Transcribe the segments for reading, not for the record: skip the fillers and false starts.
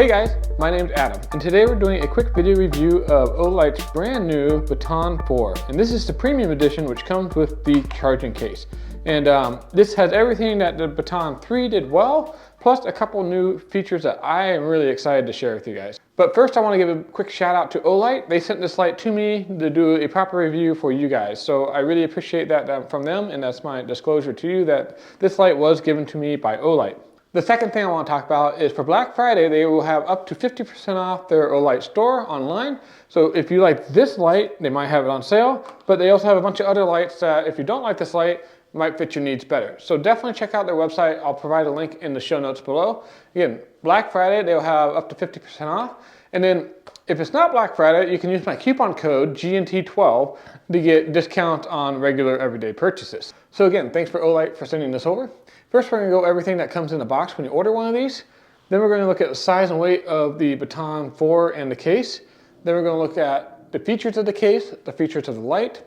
Hey guys, my name's Adam, and today we're doing a quick video review of Olight's brand new Baton 4. And this is the premium edition, which comes with the charging case. And this has everything that the Baton 3 did well, plus a couple new features that I am really excited to share with you guys. But first I want to give a quick shout out to Olight. They sent this light to me to do a proper review for you guys. So I really appreciate that from them, and that's my disclosure to you that this light was given to me by Olight. The second thing I want to talk about is for Black Friday, they will have up to 50% off their Olight store online. So if you like this light, they might have it on sale, but they also have a bunch of other lights that if you don't like this light, might fit your needs better. So definitely check out their website. I'll provide a link in the show notes below. Again, Black Friday, they'll have up to 50% off. And then if it's not Black Friday, you can use my coupon code GearsNTools to get discount on regular everyday purchases. So again, thanks for Olight for sending this over. First, we're going to go everything that comes in the box when you order one of these. Then we're going to look at the size and weight of the Baton 4 and the case. Then we're going to look at the features of the case, the features of the light,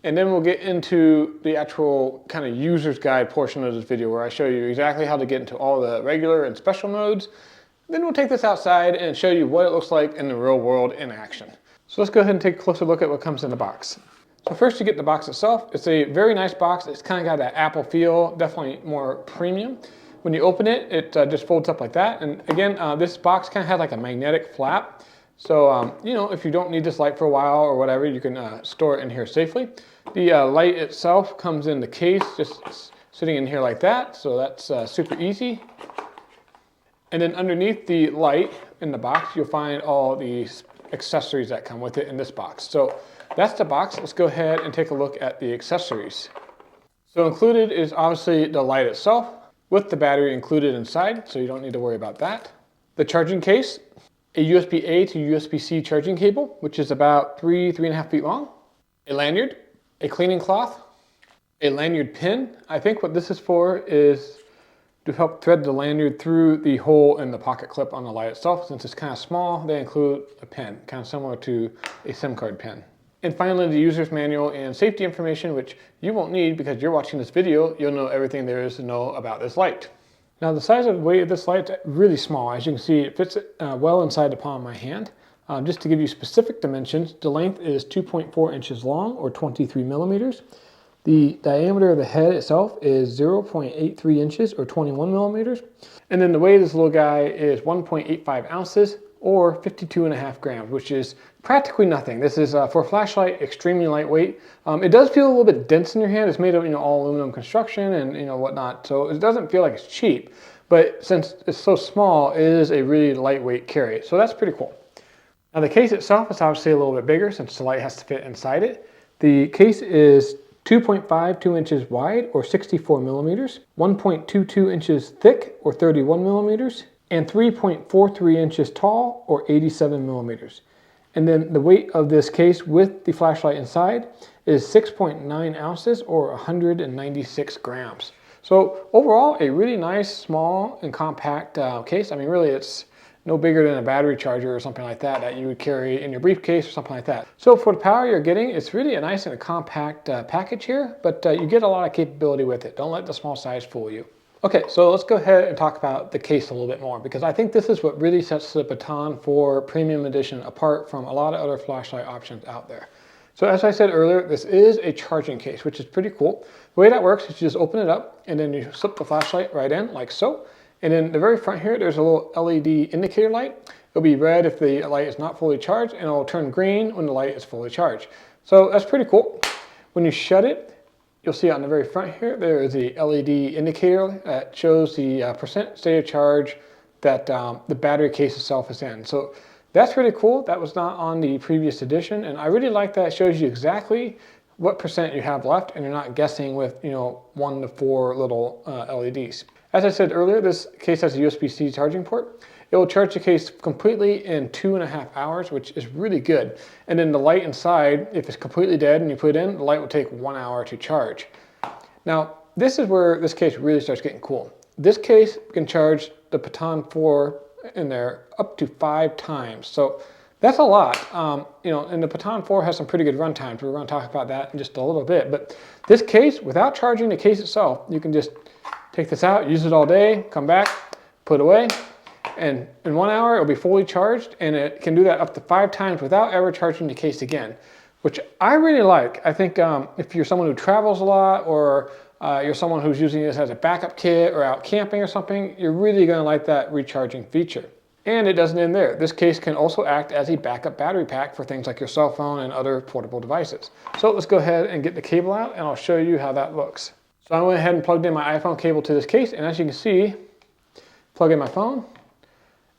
and then we'll get into the actual kind of user's guide portion of this video where I show you exactly how to get into all the regular and special modes. Then we'll take this outside and show you what it looks like in the real world in action. So let's go ahead and take a closer look at what comes in the box. So first, you get the box itself. It's a very nice box. It's kind of got that Apple feel, definitely more premium. When you open it, it just folds up like that. And again, this box kind of has like a magnetic flap. So, you know, if you don't need this light for a while or whatever, you can store it in here safely. The light itself comes in the case, just sitting in here like that. So that's super easy. And then underneath the light in the box, you'll find all the accessories that come with it in this box. So that's the box. Let's go ahead and take a look at the accessories. So included is obviously the light itself with the battery included inside, so you don't need to worry about that. The charging case, a USB-A to USB-C charging cable, which is about 3.5 feet long, a lanyard, a cleaning cloth, a lanyard pin. I think what this is for is to help thread the lanyard through the hole in the pocket clip on the light itself. Since it's kind of small, they include a pin, kind of similar to a SIM card pin. And finally, the user's manual and safety information, which you won't need because you're watching this video. You'll know everything there is to know about this light. Now, the size and weight of this light is really small. As you can see, it fits well inside the palm of my hand. Just to give you specific dimensions, the length is 2.4 inches long or 23 millimeters. The diameter of the head itself is 0.83 inches or 21 millimeters. And then the weight of this little guy is 1.85 ounces or 52.5 grams, which is practically nothing. This is for a flashlight, extremely lightweight. It does feel a little bit dense in your hand. It's made of all aluminum construction and whatnot, so it doesn't feel like it's cheap. But since it's so small, it is a really lightweight carry, so that's pretty cool. Now the case itself is obviously a little bit bigger since the light has to fit inside it. The case is 2.52 inches wide or 64 millimeters, 1.22 inches thick or 31 millimeters, and 3.43 inches tall or 87 millimeters. And then the weight of this case with the flashlight inside is 6.9 ounces or 196 grams. So overall, a really nice, small, and compact case. I mean, really, it's no bigger than a battery charger or something like that you would carry in your briefcase or something like that. So for the power you're getting, it's really a nice and a compact package here, but you get a lot of capability with it. Don't let the small size fool you. Okay, so let's go ahead and talk about the case a little bit more because I think this is what really sets the Baton 4 Premium Edition apart from a lot of other flashlight options out there. So as I said earlier, this is a charging case, which is pretty cool. The way that works is you just open it up and then you slip the flashlight right in like so. And in the very front here, there's a little LED indicator light. It'll be red if the light is not fully charged, and it'll turn green when the light is fully charged. So that's pretty cool. When you shut it, you'll see on the very front here, there is a LED indicator that shows the percent state of charge that the battery case itself is in. So that's really cool. That was not on the previous edition, and I really like that. It shows you exactly what percent you have left, and you're not guessing with 1 to 4 little LEDs. As I said earlier, this case has a USB-C charging port. It will charge the case completely in 2.5 hours, which is really good. And then the light inside, if it's completely dead and you put it in, the light will take 1 hour to charge. Now, this is where this case really starts getting cool. This case can charge the Baton 4 in there up to 5 times. So that's a lot. And the Baton 4 has some pretty good run times. We're going to talk about that in just a little bit. But this case, without charging the case itself, you can just take this out, use it all day, come back, put it away, And in 1 hour, it'll be fully charged, and it can do that up to 5 times without ever charging the case again, which I really like. I think if you're someone who travels a lot, or you're someone who's using this as a backup kit or out camping or something, you're really going to like that recharging feature. And it doesn't end there. This case can also act as a backup battery pack for things like your cell phone and other portable devices. So let's go ahead and get the cable out, and I'll show you how that looks. So I went ahead and plugged in my iPhone cable to this case, and as you can see, plug in my phone,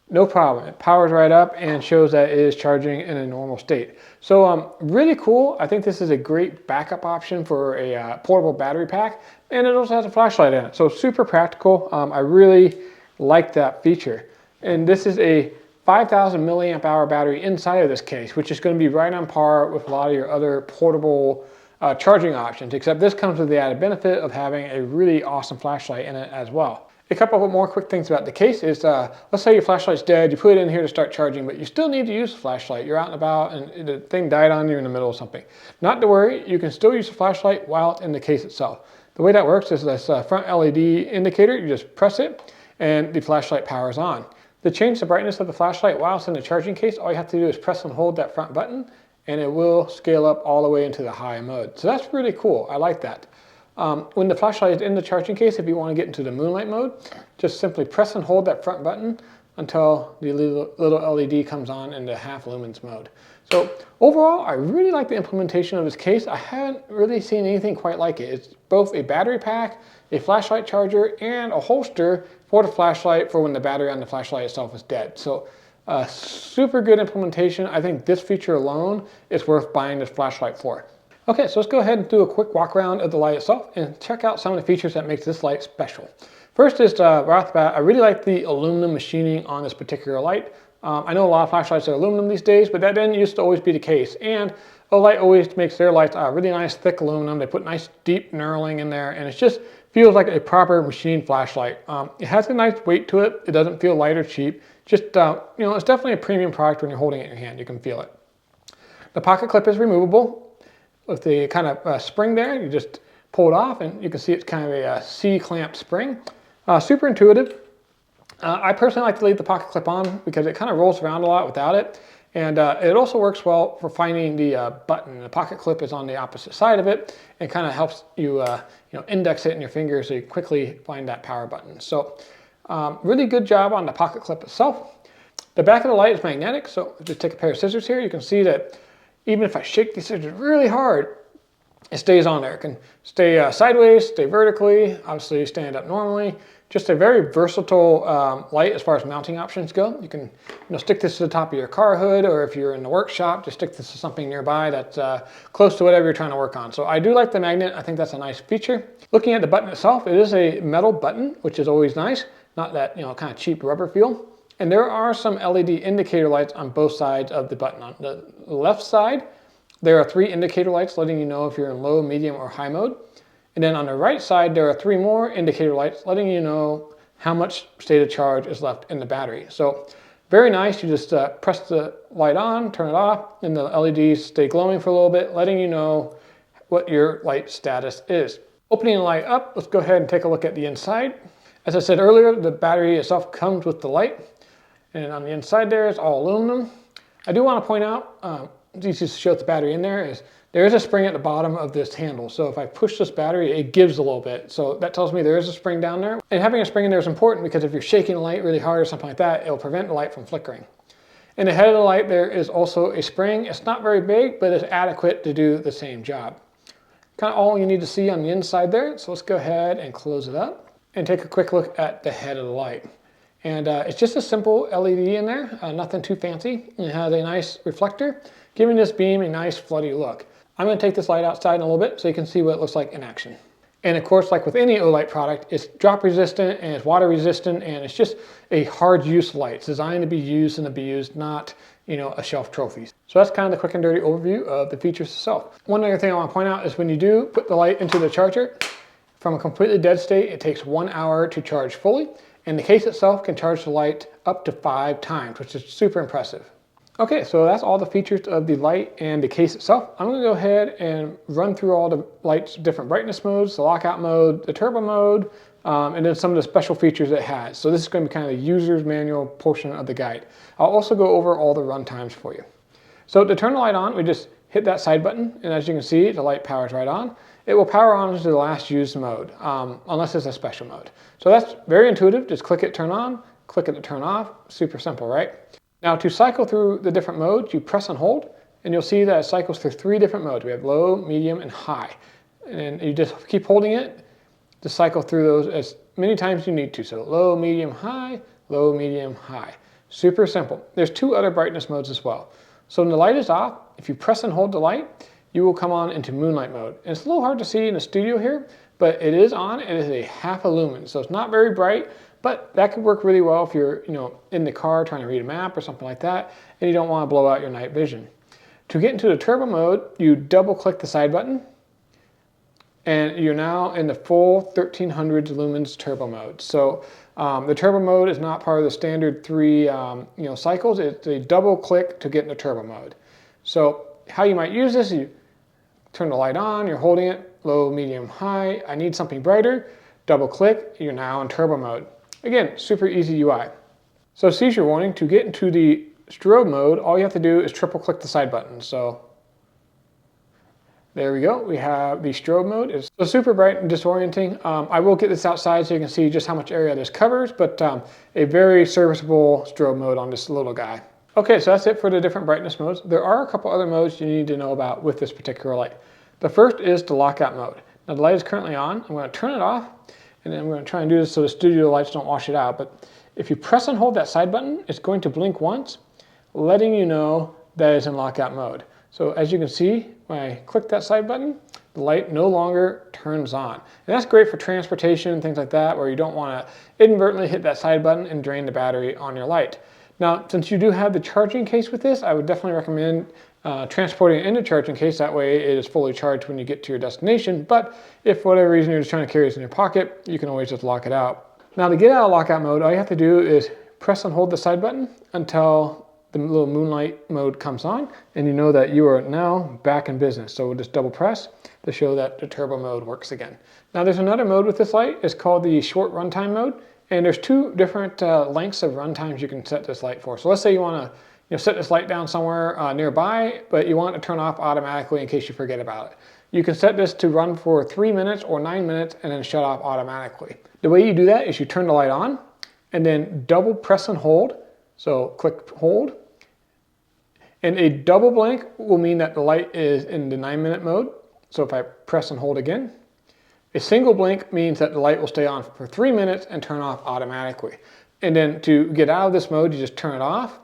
no problem. It powers right up and shows that it is charging in a normal state. So really cool. I think this is a great backup option for a portable battery pack, and it also has a flashlight in it. So super practical. I really like that feature. And this is a 5,000 milliamp hour battery inside of this case, which is going to be right on par with a lot of your other portable charging options, except this comes with the added benefit of having a really awesome flashlight in it as well. A couple of more quick things about the case is, let's say your flashlight's dead, you put it in here to start charging, but you still need to use the flashlight. You're out and about and the thing died on you in the middle of something. Not to worry, you can still use the flashlight while it's in the case itself. The way that works is this front LED indicator, you just press it and the flashlight powers on. To change the brightness of the flashlight while it's in the charging case, all you have to do is press and hold that front button, and it will scale up all the way into the high mode. So that's really cool. I like that. When the flashlight is in the charging case, if you want to get into the moonlight mode, just simply press and hold that front button until the little LED comes on in the half lumens mode. So overall, I really like the implementation of this case. I haven't really seen anything quite like it. It's both a battery pack, a flashlight charger, and a holster for the flashlight for when the battery on the flashlight itself is dead. So super good implementation. I think this feature alone is worth buying this flashlight for. Okay, so let's go ahead and do a quick walk around of the light itself and check out some of the features that makes this light special. First is, right off the bat, I really like the aluminum machining on this particular light. I know a lot of flashlights are aluminum these days, but that didn't used to always be the case. And Olight always makes their lights really nice, thick aluminum. They put nice, deep knurling in there, and it just feels like a proper machined flashlight. It has a nice weight to it. It doesn't feel light or cheap. Just, you know, it's definitely a premium product when you're holding it in your hand. You can feel it. The pocket clip is removable. With the kind of spring there, you just pull it off, and you can see it's kind of a C-clamp spring. Super intuitive. I personally like to leave the pocket clip on because it kind of rolls around a lot without it. And it also works well for finding the button. The pocket clip is on the opposite side of it, and kind of helps you, you know, index it in your finger so you quickly find that power button. So really good job on the pocket clip itself. The back of the light is magnetic, so just take a pair of scissors here. You can see that even if I shake these scissors really hard, it stays on there. It can stay sideways, stay vertically, obviously stand up normally. Just a very versatile light as far as mounting options go. You can, stick this to the top of your car hood, or if you're in the workshop, just stick this to something nearby that's close to whatever you're trying to work on. So I do like the magnet. I think that's a nice feature. Looking at the button itself, it is a metal button, which is always nice. Not that, kind of cheap rubber feel. And there are some LED indicator lights on both sides of the button. On the left side, there are 3 indicator lights letting you know if you're in low, medium, or high mode. And then on the right side, there are 3 more indicator lights letting you know how much state of charge is left in the battery. So very nice. You just press the light on, turn it off, and the LEDs stay glowing for a little bit, letting you know what your light status is. Opening the light up, let's go ahead and take a look at the inside. As I said earlier, the battery itself comes with the light. And on the inside there, it's all aluminum. I do want to point out, just to show the battery in there, is there is a spring at the bottom of this handle. So if I push this battery, it gives a little bit. So that tells me there is a spring down there. And having a spring in there is important because if you're shaking the light really hard or something like that, it'll prevent the light from flickering. In the head of the light, there is also a spring. It's not very big, but it's adequate to do the same job. Kind of all you need to see on the inside there. So let's go ahead and close it up and take a quick look at the head of the light. And it's just a simple LED in there, nothing too fancy. It has a nice reflector, giving this beam a nice floody look. I'm going to take this light outside in a little bit so you can see what it looks like in action. And of course, like with any Olight product, it's drop resistant and it's water resistant, and it's just a hard use light. It's designed to be used and abused, not a shelf trophy. So that's kind of the quick and dirty overview of the features itself. One other thing I want to point out is when you do put the light into the charger, from a completely dead state, it takes 1 hour to charge fully. And the case itself can charge the light up to 5 times, which is super impressive. Okay, so that's all the features of the light and the case itself. I'm going to go ahead and run through all the light's different brightness modes, the lockout mode, the turbo mode, and then some of the special features it has. So this is going to be kind of the user's manual portion of the guide. I'll also go over all the run times for you. So to turn the light on, we just hit that side button, and as you can see, the light powers right on. It will power on to the last used mode, unless it's a special mode. So that's very intuitive. Just click it, turn on, click it to turn off. Super simple, right? Now to cycle through the different modes, you press and hold, and you'll see that it cycles through 3 different modes. We have low, medium, and high. And you just keep holding it to cycle through those as many times as you need to. So low, medium, high, low, medium, high. Super simple. There's 2 other brightness modes as well. So when the light is off, if you press and hold the light, you will come on into moonlight mode. And it's a little hard to see in the studio here, but it is on. It is a half a lumen, so it's not very bright, but that could work really well if you're in the car trying to read a map or something like that, and you don't want to blow out your night vision. To get into the turbo mode, you double click the side button, and you're now in the full 1300 lumens turbo mode. So the turbo mode is not part of the standard 3 cycles. It's a double click to get into turbo mode. So how you might use this, you turn the light on, you're holding it, low, medium, high. I need something brighter, double click, you're now in turbo mode. Again, super easy UI. So seizure warning, to get into the strobe mode, all you have to do is triple click the side button. So there we go, we have the strobe mode. It's so super bright and disorienting. I will get this outside so you can see just how much area this covers, but a very serviceable strobe mode on this little guy. Okay, so that's it for the different brightness modes. There are a couple other modes you need to know about with this particular light. The first is the lockout mode. Now the light is currently on. I'm going to turn it off, and then I'm going to try and do this so the studio lights don't wash it out. But if you press and hold that side button, it's going to blink once, letting you know that it's in lockout mode. So as you can see, when I click that side button, the light no longer turns on. And that's great for transportation and things like that, where you don't want to inadvertently hit that side button and drain the battery on your light. Now, since you do have the charging case with this, I would definitely recommend transporting it in a charging case. That way it is fully charged when you get to your destination. But if for whatever reason you're just trying to carry this in your pocket, you can always just lock it out. Now to get out of lockout mode, all you have to do is press and hold the side button until the little moonlight mode comes on, and you know that you are now back in business. So we'll just double press to show that the turbo mode works again. Now there's another mode with this light. It's called the short runtime mode. And there's 2 different lengths of run times you can set this light for. So let's say you want to set this light down somewhere nearby, but you want it to turn off automatically in case you forget about it. You can set this to run for 3 minutes or 9 minutes and then shut off automatically. The way you do that is you turn the light on and then double press and hold. So click hold. And a double blink will mean that the light is in the 9-minute mode. So if I press and hold again, a single blink means that the light will stay on for 3 minutes and turn off automatically. And then to get out of this mode, you just turn it off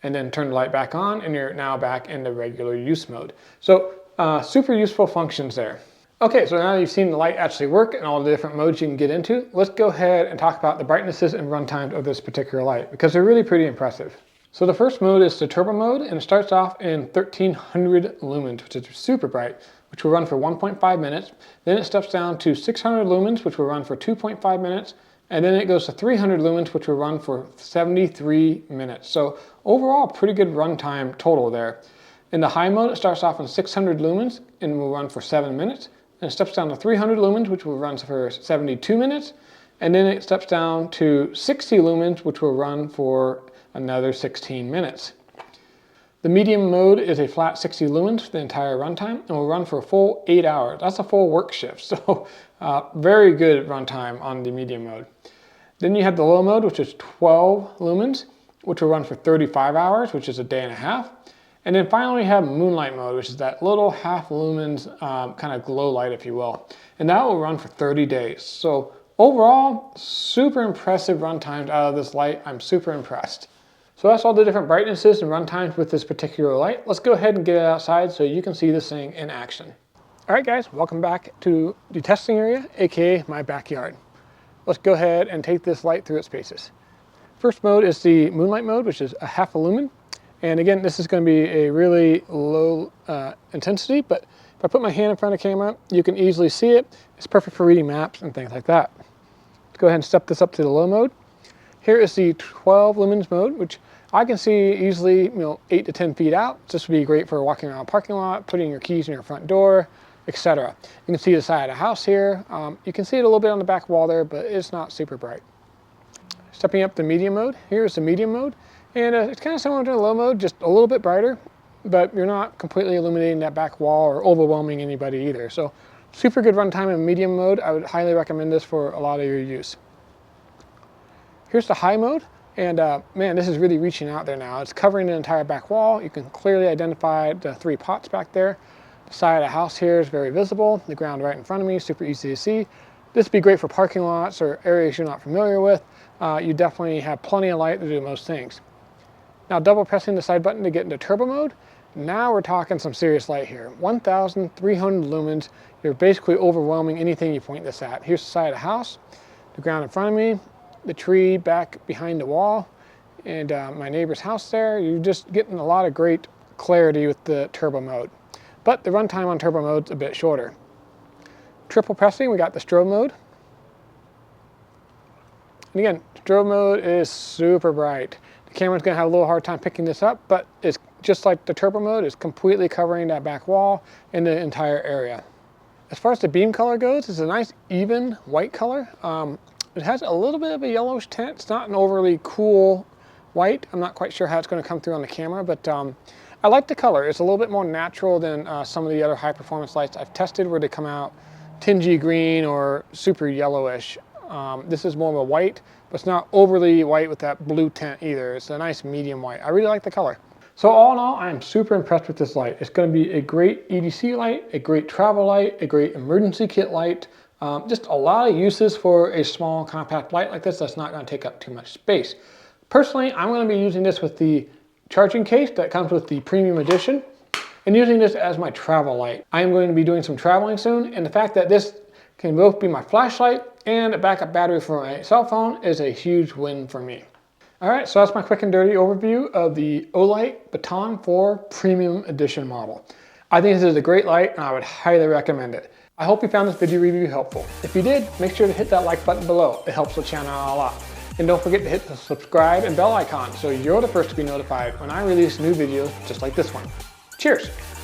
and then turn the light back on, and you're now back in the regular use mode. So super useful functions there. Okay, so now you've seen the light actually work and all the different modes you can get into, let's go ahead and talk about the brightnesses and run times of this particular light, because they're really pretty impressive. So the first mode is the turbo mode, and it starts off in 1300 lumens, which is super bright, which will run for 1.5 minutes. Then it steps down to 600 lumens, which will run for 2.5 minutes. And then it goes to 300 lumens, which will run for 73 minutes. So overall, pretty good runtime total there. In the high mode, it starts off in 600 lumens and will run for 7 minutes. Then it steps down to 300 lumens, which will run for 72 minutes. And then it steps down to 60 lumens, which will run for another 16 minutes. The medium mode is a flat 60 lumens for the entire runtime and will run for a full 8 hours. That's a full work shift, so very good runtime on the medium mode. Then you have the low mode, which is 12 lumens, which will run for 35 hours, which is a day and a half. And then finally we have moonlight mode, which is that little half lumens kind of glow light, if you will. And that will run for 30 days. So overall, super impressive runtimes out of this light. I'm super impressed. So that's all the different brightnesses and runtimes with this particular light. Let's go ahead and get it outside so you can see this thing in action. All right guys, welcome back to the testing area, aka my backyard. Let's go ahead and take this light through its paces. First mode is the moonlight mode, which is a half a lumen. And again, this is going to be a really low intensity, but if I put my hand in front of the camera, you can easily see it. It's perfect for reading maps and things like that. Let's go ahead and step this up to the low mode. Here is the 12 lumens mode, which I can see easily 8 to 10 feet out. This would be great for walking around a parking lot, putting your keys in your front door, etc. You can see the side of the house here. You can see it a little bit on the back wall there, but it's not super bright. Stepping up to medium mode, here's the medium mode, and it's kind of similar to the low mode, just a little bit brighter, but you're not completely illuminating that back wall or overwhelming anybody either. So super good runtime in medium mode. I would highly recommend this for a lot of your use. Here's the high mode, and man, this is really reaching out there now. It's covering the entire back wall. You can clearly identify the 3 pots back there. The side of the house here is very visible. The ground right in front of me, super easy to see. This would be great for parking lots or areas you're not familiar with. You definitely have plenty of light to do most things. Now double pressing the side button to get into turbo mode. Now we're talking some serious light here. 1,300 lumens. You're basically overwhelming anything you point this at. Here's the side of the house, the ground in front of me, the tree back behind the wall, and my neighbor's house there. You're just getting a lot of great clarity with the turbo mode. But the runtime on turbo mode is a bit shorter. Triple pressing, we got the strobe mode. And again, strobe mode is super bright. The camera's gonna have a little hard time picking this up, but it's just like the turbo mode, it's completely covering that back wall and the entire area. As far as the beam color goes, it's a nice even white color. It has a little bit of a yellowish tint. It's not an overly cool white. I'm not quite sure how it's going to come through on the camera, but I like the color. It's a little bit more natural than some of the other high performance lights I've tested where they come out tingy green or super yellowish. This is more of a white, but it's not overly white with that blue tint either. It's a nice medium white. I really like the color. So all in all, I'm super impressed with this light. It's going to be a great EDC light, a great travel light, a great emergency kit light. Just a lot of uses for a small compact light like this that's not going to take up too much space. Personally, I'm going to be using this with the charging case that comes with the premium edition and using this as my travel light. I am going to be doing some traveling soon, and the fact that this can both be my flashlight and a backup battery for my cell phone is a huge win for me. All right, so that's my quick and dirty overview of the Olight Baton 4 Premium Edition model. I think this is a great light and I would highly recommend it. I hope you found this video review helpful. If you did, make sure to hit that like button below. It helps the channel out a lot. And don't forget to hit the subscribe and bell icon so you're the first to be notified when I release new videos just like this one. Cheers!